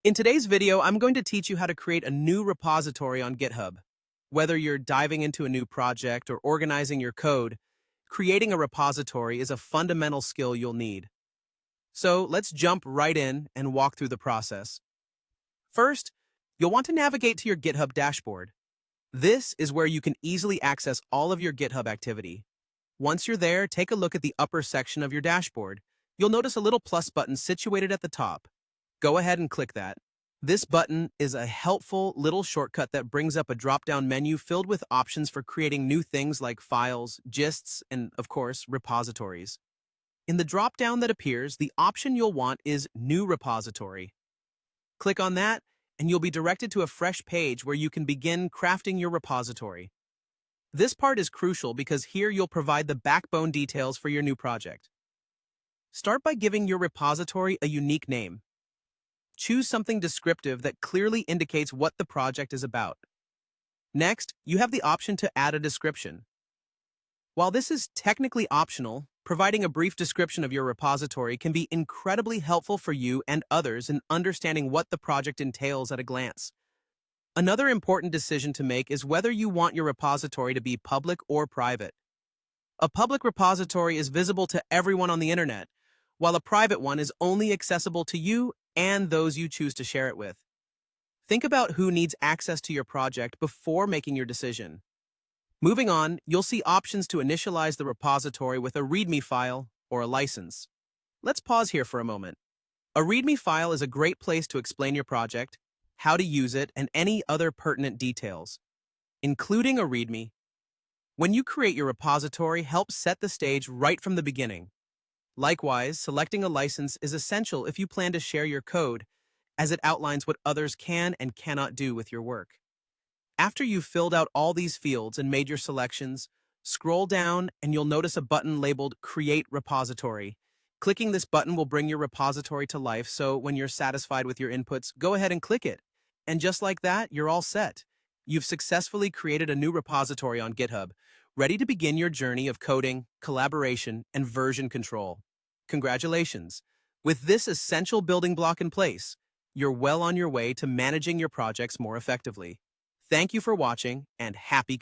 In today's video, I'm going to teach you how to create a new repository on GitHub. Whether you're diving into a new project or organizing your code, creating a repository is a fundamental skill you'll need. So let's jump right in and walk through the process. First, you'll want to navigate to your GitHub dashboard. This is where you can easily access all of your GitHub activity. Once you're there, take a look at the upper section of your dashboard. You'll notice a little plus button situated at the top. Go ahead and click that. This button is a helpful little shortcut that brings up a drop-down menu filled with options for creating new things like files, gists, and, of course, repositories. In the drop-down that appears, the option you'll want is New Repository. Click on that, and you'll be directed to a fresh page where you can begin crafting your repository. This part is crucial because here you'll provide the backbone details for your new project. Start by giving your repository a unique name. Choose something descriptive that clearly indicates what the project is about. Next, you have the option to add a description. While this is technically optional, providing a brief description of your repository can be incredibly helpful for you and others in understanding what the project entails at a glance. Another important decision to make is whether you want your repository to be public or private. A public repository is visible to everyone on the internet, while a private one is only accessible to you and those you choose to share it with. Think about who needs access to your project before making your decision. Moving on, you'll see options to initialize the repository with a README file or a license. Let's pause here for a moment. A README file is a great place to explain your project, how to use it, and any other pertinent details, including a README. When you create your repository, help set the stage right from the beginning. Likewise, selecting a license is essential if you plan to share your code, as it outlines what others can and cannot do with your work. After you've filled out all these fields and made your selections, scroll down and you'll notice a button labeled Create Repository. Clicking this button will bring your repository to life, so when you're satisfied with your inputs, go ahead and click it. And just like that, you're all set. You've successfully created a new repository on GitHub, ready to begin your journey of coding, collaboration, and version control. Congratulations! With this essential building block in place, you're well on your way to managing your projects more effectively. Thank you for watching, and happy